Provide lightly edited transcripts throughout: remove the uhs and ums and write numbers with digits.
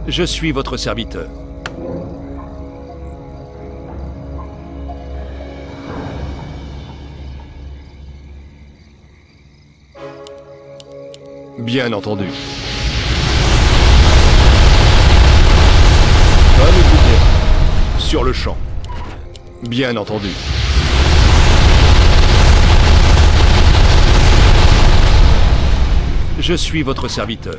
Je suis votre serviteur. Bien entendu. Comme il vous plaît. Sur le champ. Bien entendu. Je suis votre serviteur.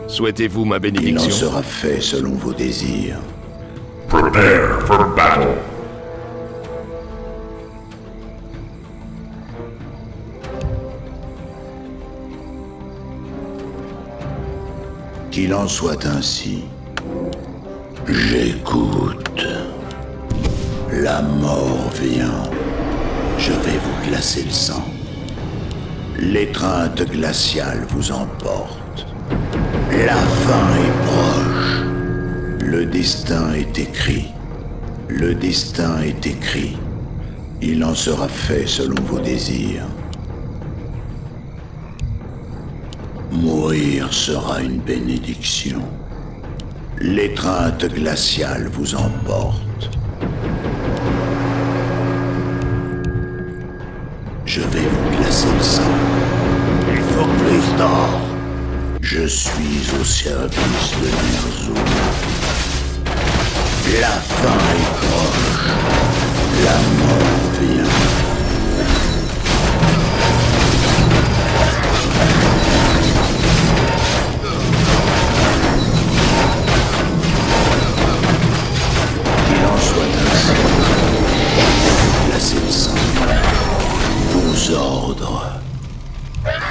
Souhaitez-vous ma Il en bénédiction? sera fait selon vos désirs. Prepare for battle. Qu'il en soit ainsi. J'écoute. La mort vient. Je vais vous glacer le sang. L'étreinte glaciale vous emporte. La fin est proche. Le destin est écrit. Le destin est écrit. Il en sera fait selon vos désirs. Mourir sera une bénédiction. L'étreinte glaciale vous emporte. Je vais vous glacer le sang. Il faut plus d'or. Je suis au service de Ner'zhul. La fin est proche. La mort vient. Qu'il en soit ainsi. Glacer le sang. Vos ordres.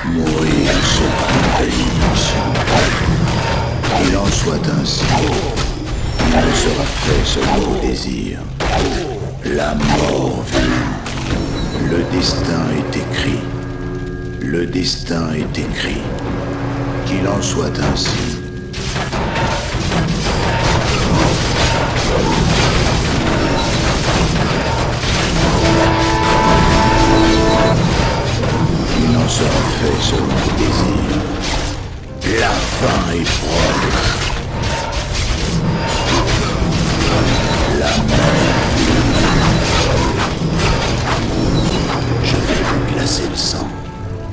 Mourir sera une bénédiction. Qu'il en soit ainsi. Il en sera fait selon vos désirs. La mort vient. Le destin est écrit. Le destin est écrit. Qu'il en soit ainsi. Il en sera fait selon vos désirs. La fin est proche. La mort vient. Je vais vous glacer le sang.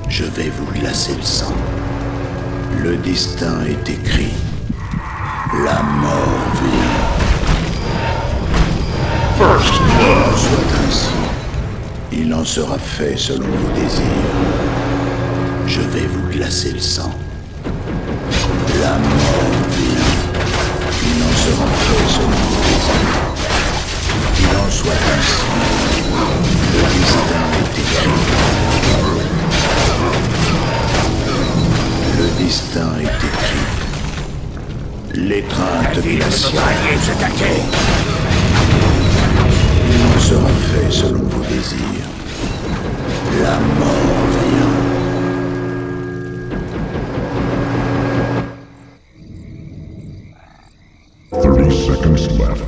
Je vais vous glacer le sang. Le destin est écrit. La mort vient. First blood. Soit ainsi. Il en sera fait selon vos désirs. Je vais vous glacer le sang. La mort vient. Il en sera fait selon vos désirs. Qu'il en soit ainsi. Le destin est écrit. Le destin est écrit. L'étreinte glaciale. Il en sera fait selon vos désirs. La mort vient. Seconds left.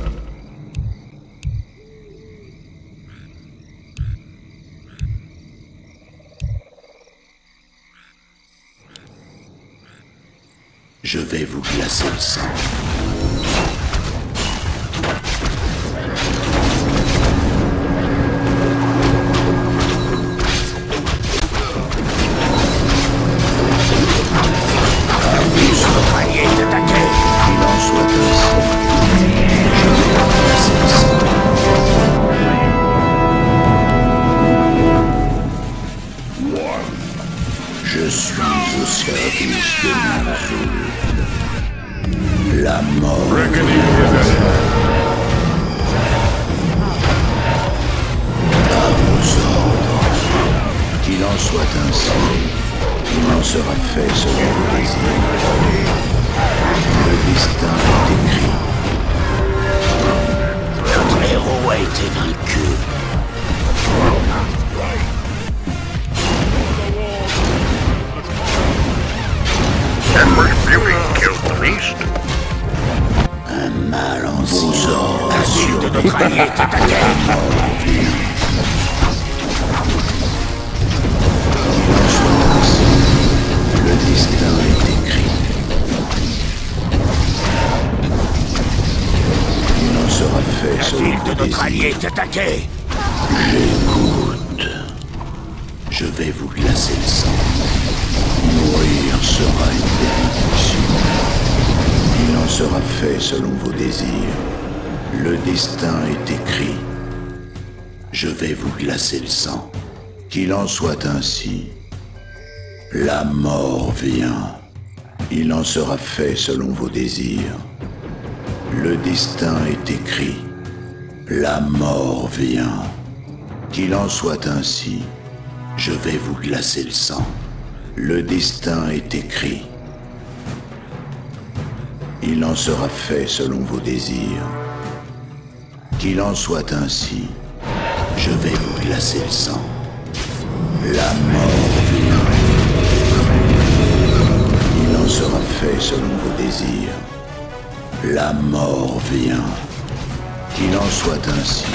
Je vais vous glacer le sang. Votre allié est attaqué. Qu'il en soit ainsi. Je vais vous glacer le sang. Je suis au service de Ner'zhul. La mort. Reckoning is ahead. À vos ordres. Qu'il en soit ainsi. Il en sera fait selon vos désirs. Le destin est écrit. Notre héros a été vaincu. beast? Un mal en sort. La ville de notre allié est attaquée. Le destin est écrit. Il en sera fait La selon ville vos de notre désirs. allié est attaquée. J'écoute. Je vais vous glacer le sang. Mourir sera une bénédiction. Il en sera fait selon vos désirs. Le destin est écrit. Je vais vous glacer le sang. Qu'il en soit ainsi. La mort vient. Il en sera fait selon vos désirs. Le destin est écrit. La mort vient. Qu'il en soit ainsi. Je vais vous glacer le sang. Le destin est écrit. Il en sera fait selon vos désirs. Qu'il en soit ainsi. Je vais vous glacer le sang. La mort vient. Il en sera fait selon vos désirs. La mort vient. Qu'il en soit ainsi.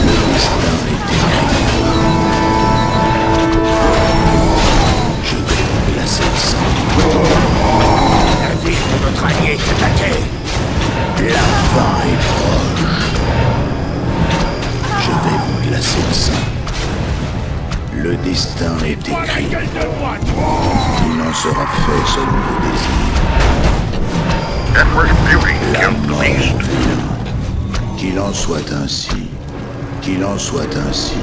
Le destin est écrit. Je vais vous glacer le sang. La ville de notre allié est attaquée. La fin est proche. Je vais vous glacer le sang. Le destin est écrit. Il en sera fait selon vos désirs. Emperor's beauty La killed the mort beast. vient. Qu'il en soit ainsi. Qu'il en soit ainsi.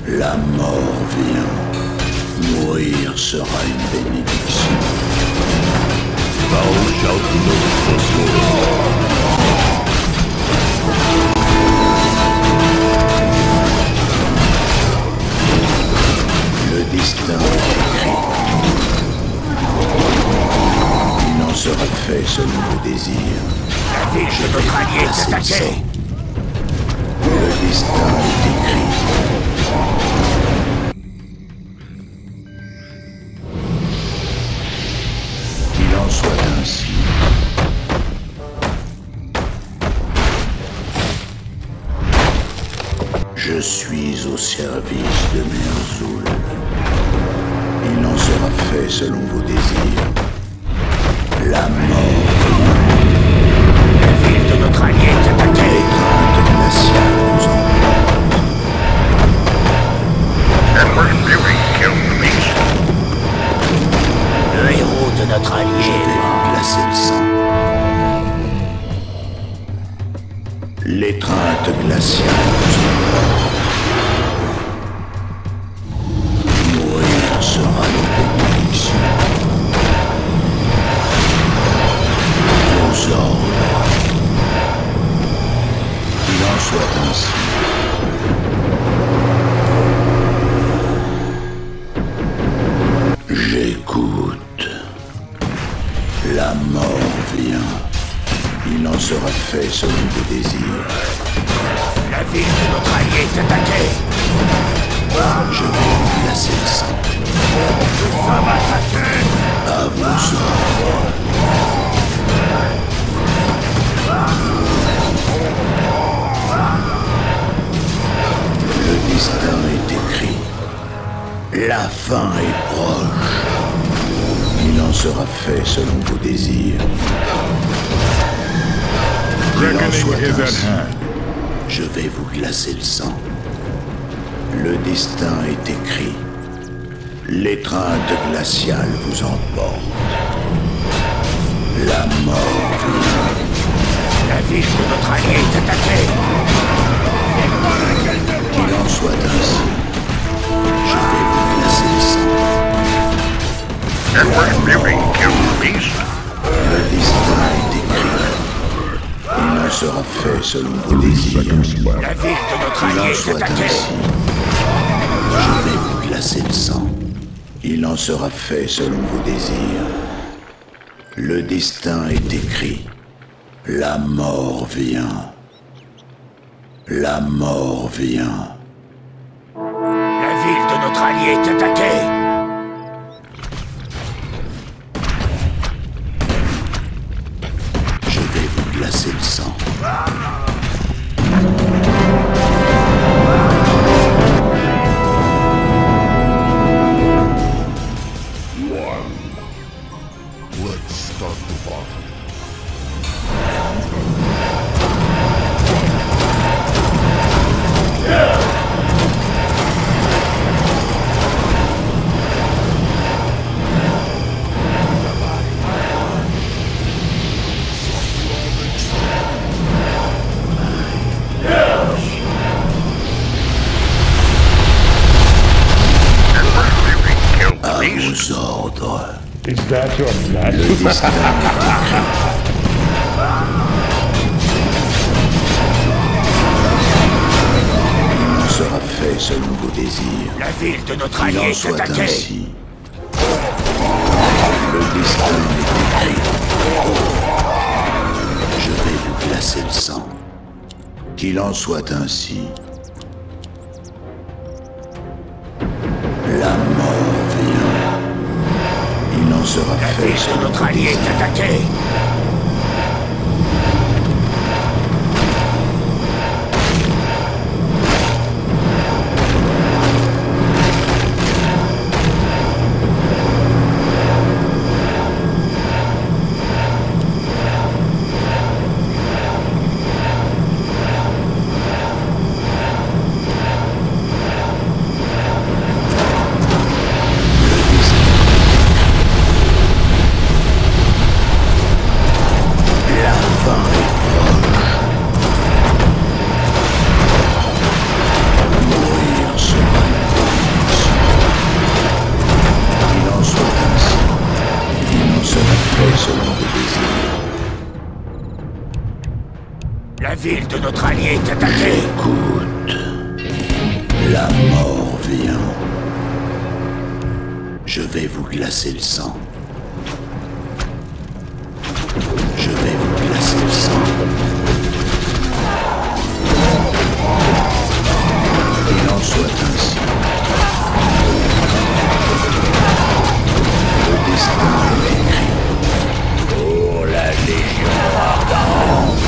La mort vient. Mourir sera une bénédiction. Thou shalt know the sword. Le destin est écrit. Il en sera fait selon vos désirs. La ville de notre allié est attaquée. Le destin est écrit. Qu'il en soit ainsi. Je suis au service de Ner'zhul. Il en sera fait selon vos désirs. La mort vient. La ville de notre allié est attaquée. Les craintes glaciales vous emportent. Emperor's beauty killed the beast. Le héros de notre Je allié. vais vous glacer le sang. L'étreinte glaciale vous emporte. Mourir sera une bénédiction. Vos ordres. Qu'il en soit ainsi. J'écoute. La mort vient. Il en sera fait selon vos désirs. La ville de notre allié est attaquée. Je vais vous glacer le sang. Nous sommes attaqués. À vos ordres. Le destin est écrit. La fin est proche. Il en sera fait selon vos désirs. Qu'il en soit Reckoning is at ainsi. hand. Je vais vous glacer le sang. Le destin est écrit. L'étreinte glaciale vous emporte. La mort vient. La ville de notre allié est attaquée. Qu'il en soit ainsi. Je vais vous glacer le sang. Emperor's beauty killed the beast. Le destin est écrit. Il en sera fait selon vos 30 désirs. seconds left. La ville de notre Qu'il allié en est soit attaquée. ainsi. Je vais vous glacer le sang. Il en sera fait selon vos désirs. Le destin est écrit. La mort vient. La mort vient. La ville de notre notre allié est attaqué! Je vais vous glacer le sang. Let's start the battle. Emperor Fury killed the À beast. vos ordres. Is that your match? Le destin il en sera fait selon vos désirs. La ville de notre Qu'il allié en est soit attaquée! ainsi. Le destin est écrit. Je vais vous glacer le sang. Qu'il en soit ainsi. La mort vient. Il en sera La fait ville de selon notre vos allié désirs. est attaquée! La fin est proche. Mourir sera une bénédiction. Qu'il en soit ainsi. Il en sera fait selon vos désirs. La ville de notre allié est attaquée! Écoute. La mort vient. Je vais vous glacer le sang. Je vais vous glacer le sang. Qu'il en soit ainsi. Le destin est écrit. Pour la Légion ardente.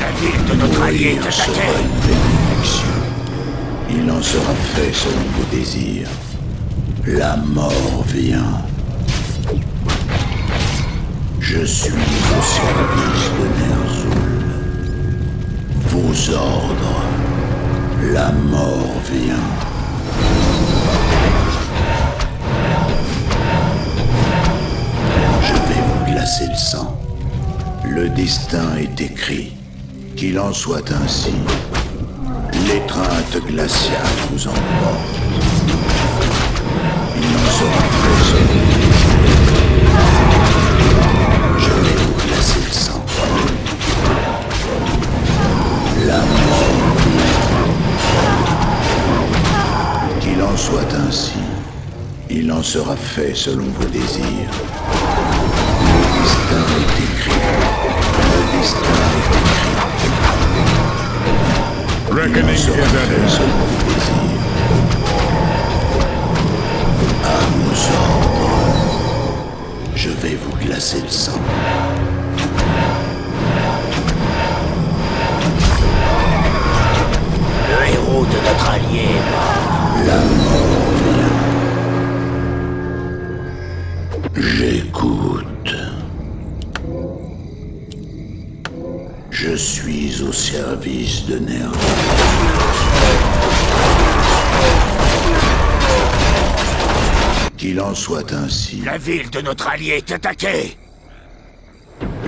La ville de notre allié est Mourir sera attaquée! une bénédiction. Il en sera fait selon vos désirs. La mort vient. Je suis au service de Ner'zhul. Vos ordres. La mort vient. Je vais vous glacer le sang. Le destin est écrit. Qu'il en soit ainsi. L'étreinte glaciale vous emporte. Il en sera fait selon vos désirs. Je vais vous glacer le sang. La mort vient. Qu'il en soit ainsi. Il en sera fait selon vos désirs. Le destin est écrit. Le destin est écrit. Il en Reckoning is sera at fait hand. selon vos désirs. À vos ordres. Je vais vous glacer le sang. Le héros de notre allié est mort. La mort vient. J'écoute. Je suis au service de Ner'zhul. Qu'il en soit ainsi. La ville de notre allié est attaquée!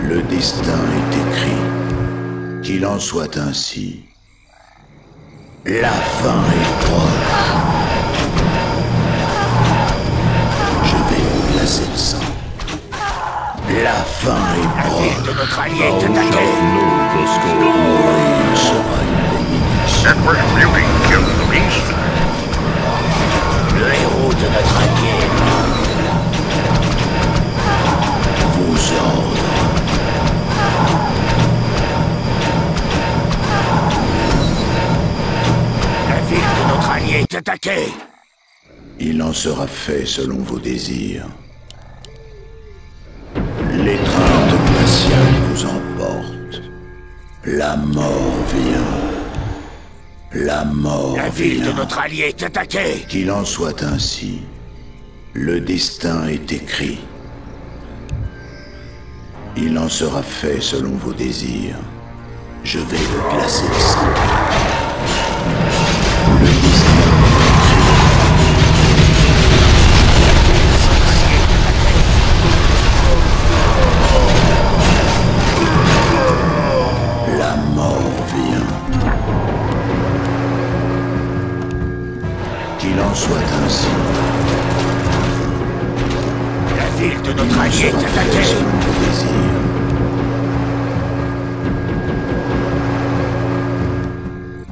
Le destin est écrit. Qu'il en soit ainsi. La fin est proche. Je vais vous glacer le sang. La fin est La ville proche. de notre allié est attaquée! Mourir sera une bénédiction. Emperor Fury killed the beast. Le héros de notre allié est mort. Vos ordres. est attaqué! Il en sera fait selon vos désirs. L'étreinte glaciale vous emporte. La mort vient. La mort La ville de vient. notre allié est attaquée! Qu'il en soit ainsi. Le destin est écrit. Il en sera fait selon vos désirs. Je vais vous glacer le sang. Le destin est écrit. La mort vient. Qu'il en soit ainsi. La ville de notre Il en allié est sera fait attaquée! selon vos désirs.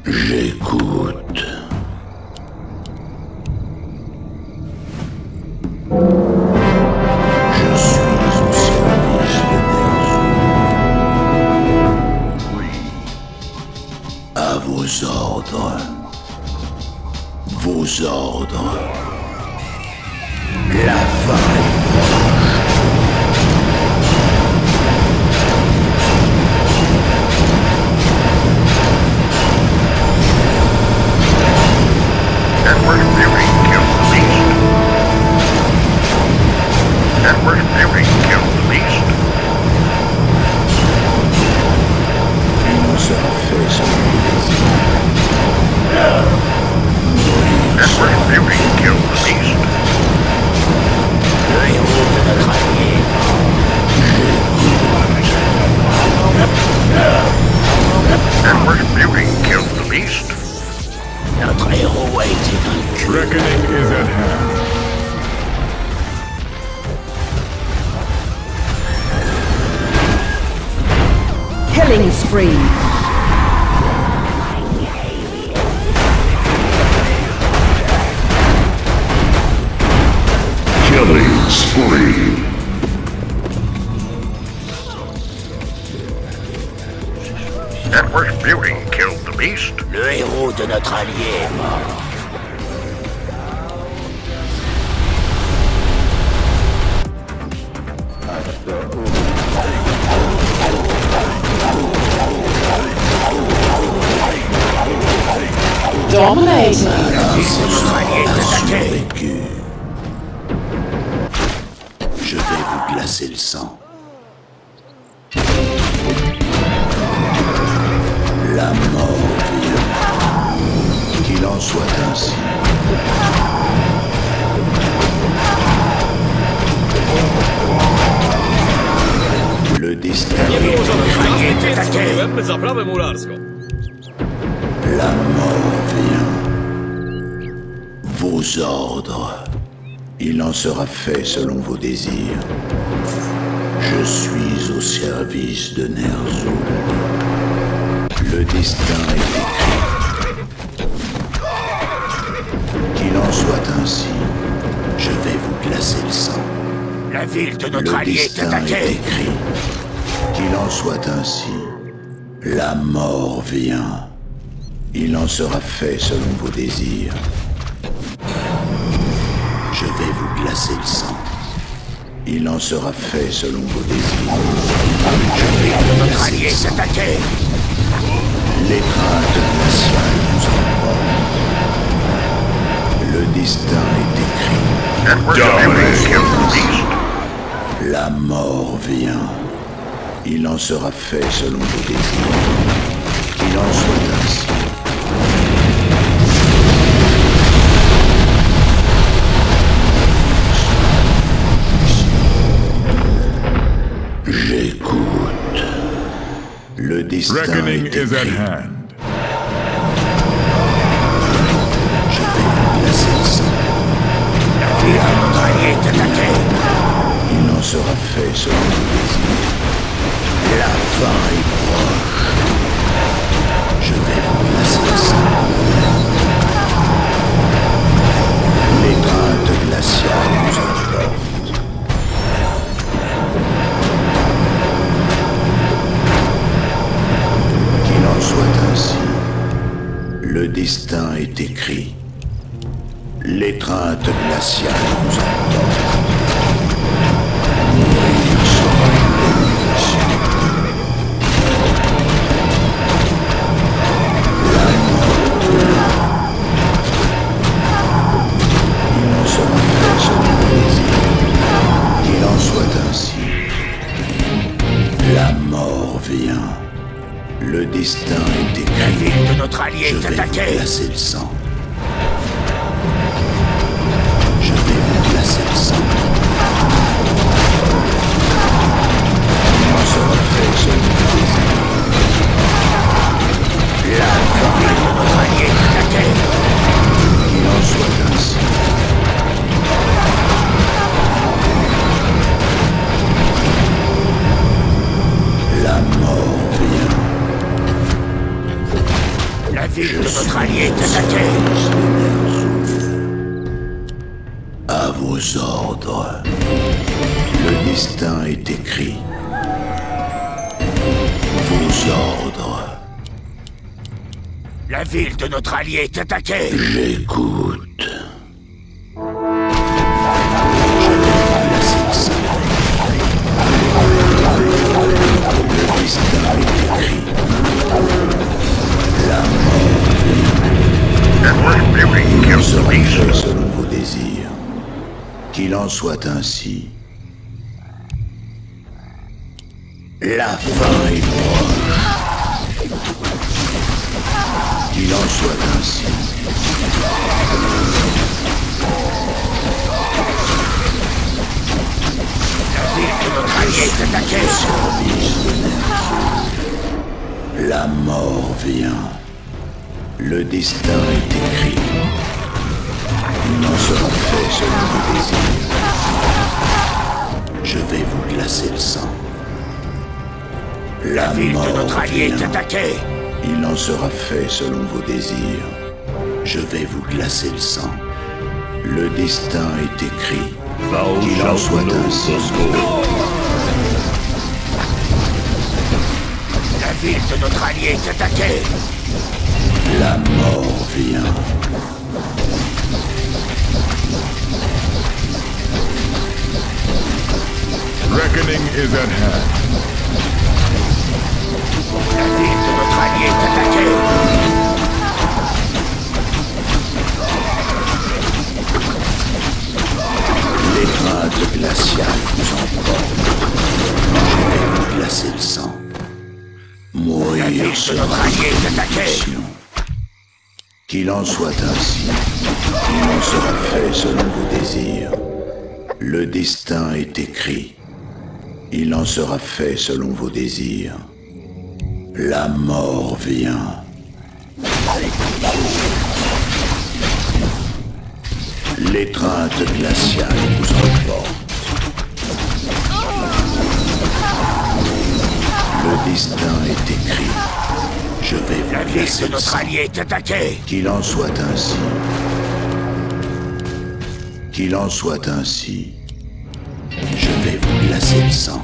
J'écoute. Je suis au service de Ner'zhul. À vos ordres. Vos ordres. La fin est proche. Edward Fury kills the beast. Edward Fury kills the beast. Il en sera fait selon vos désirs. Edward Fury kills the beast. Le héros de notre allié! Edward Fury kills the beast. Notre héros a été vaincu! Reckoning is at hand. Killing spree. Killing spree. Edward Fury killed the beast. Le héros de notre allié est mort! Dominating. La ville de notre allié est attaquée! Survécu. Je vais vous glacer le sang. La mort vient. Qu'il en soit ainsi. Le destin est écrit. Notre allié est attaqué! Byłem zaprawę mularską. La mort vient. Vos ordres. Il en sera fait selon vos désirs. Je suis au service de Ner'zhul. Le destin est écrit. Qu'il en soit ainsi. Je vais vous glacer le sang. La ville de notre Le allié est destin est attaquée! écrit. Qu'il en soit ainsi. La mort vient. Il en sera fait selon vos désirs. Je vais vous glacer le sang. Il en sera fait selon vos désirs. Je vais vous Notre glacer allié le est sang. attaqué! L'étreinte glaciale vous emporte. Le destin est écrit. Edward Fury kills the beast. La mort vient. Il en sera fait selon vos désirs. Qu'il en soit ainsi. J'écoute. Le destin Reckoning est is at écrit. hand. Je vais vous glacer le sang. La ville de notre allié est attaquée! Il en sera fait selon vos désirs. La fin est proche. Je vais vous glacer le sang. L'étreinte glaciale nous emporte. Qu'il en soit ainsi. Le destin est écrit. L'étreinte glaciale nous emporte. Mourir sera une bénédiction. La mort vient. Il en sera fait selon le désir. Qu'il en soit ainsi. La mort vient. Le destin est écrit. La ville de notre allié Je est vais attaquée. vous glacer le sang. Je vais vous glacer le sang. Il en sera fait selon le désir. La ville de notre allié est attaquée. qu'il en soit ainsi. La mort vient. La ville de notre allié est attaquée. À vos ordres. Le destin est écrit. Vos ordres. La ville de notre allié est attaquée. J'écoute. Je vais vous glacer le sang. Le destin est écrit. La mort Emperor's beauty il kills the sera beast. fait selon vos désirs. Qu'il en soit ainsi. La fin est proche. Qu'il en soit ainsi. La ville de notre allié est attaquée. La mort vient. Le destin est écrit. Il en sera fait selon vos désirs. Je vais vous glacer le sang. La ville de notre allié est vient. attaquée. Il en sera fait selon vos désirs. Je vais vous glacer le sang. Le destin est écrit. Qu'il en soit ainsi. La ville de notre allié est attaquée. La mort vient. Reckoning is at hand. La ville de notre allié est attaquée. L'étreinte glaciale vous emporte. Je vais vous glacer le sang. La Mourir ville de sera notre allié est attaquée. mission. Qu'il en soit ainsi. Il en sera fait selon vos désirs. Le destin est écrit. Il en sera fait selon vos désirs. La mort vient. L'étreinte glaciale vous emporte. Le destin est écrit. Je vais La vous ville glacer de le notre sang. allié est attaquée. Qu'il en soit ainsi. Qu'il en soit ainsi. Je vais vous glacer le sang.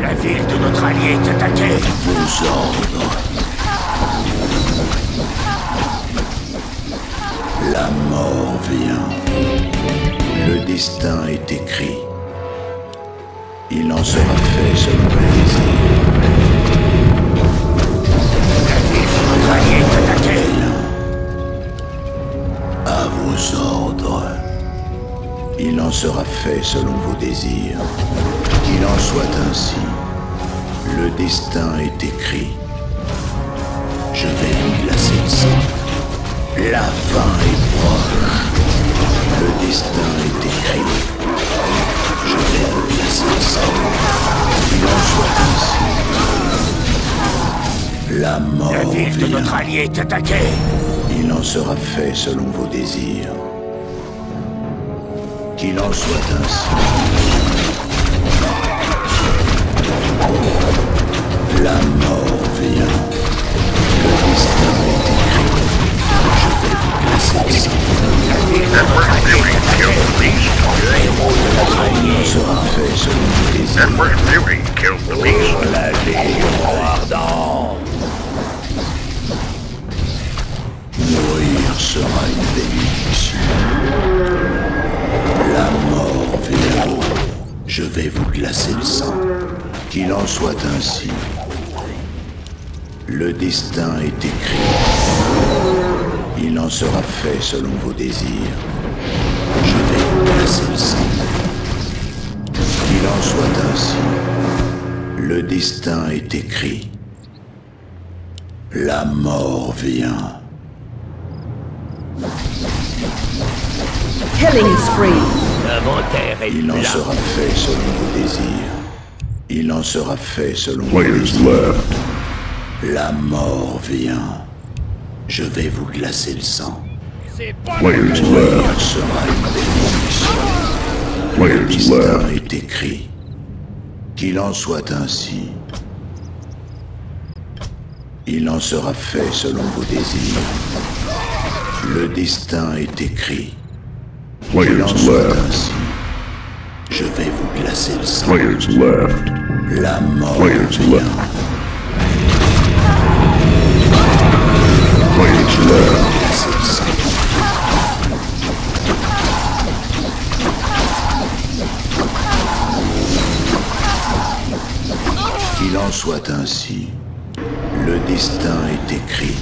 La ville de notre allié est attaquée. Vos ordres. La mort vient. Le destin est écrit. Il en sera fait selon le désir. La ville de notre allié est attaquée. À vos ordres. Il en sera fait selon vos désirs. Qu'il en soit ainsi. Le destin est écrit. Je vais vous glacer le sang. La fin est proche. Le destin est écrit. Je vais vous glacer le sang. Qu'il en soit ainsi. La mort La ville de vient. notre allié est attaquée. Il en sera fait selon vos désirs. Qu'il en soit ainsi. La mort vient. Le destin est écrit. Je vais vous glacer le sang. Emperor's beauty kills the beast. Il en sera fait selon vos désirs. Emperor's beauty kills the beast. La légion. descendants. Mourir sera une bénédiction. La mort vient. Je vais vous glacer le sang. Qu'il en soit ainsi. Le destin est écrit. Il en sera fait selon vos désirs. Je vais vous glacer le sang. Qu'il en soit ainsi. Le destin est écrit. La mort vient. Killing spree. L'inventaire est Il en plein. sera fait selon vos désirs. Il en sera fait selon vos Players désirs. left. La mort vient. Je vais vous glacer le sang. Players left. Mourir sera une bénédiction. Le Players destin left. est écrit. Qu'il en soit ainsi. Il en sera fait selon vos désirs. Le destin est écrit. Qu'il Players en soit left. ainsi. Je vais vous glacer le sang. Players left. La mort Players vient. left. Players left. Glacer le sang. Qu'il en soit ainsi. Le destin est écrit.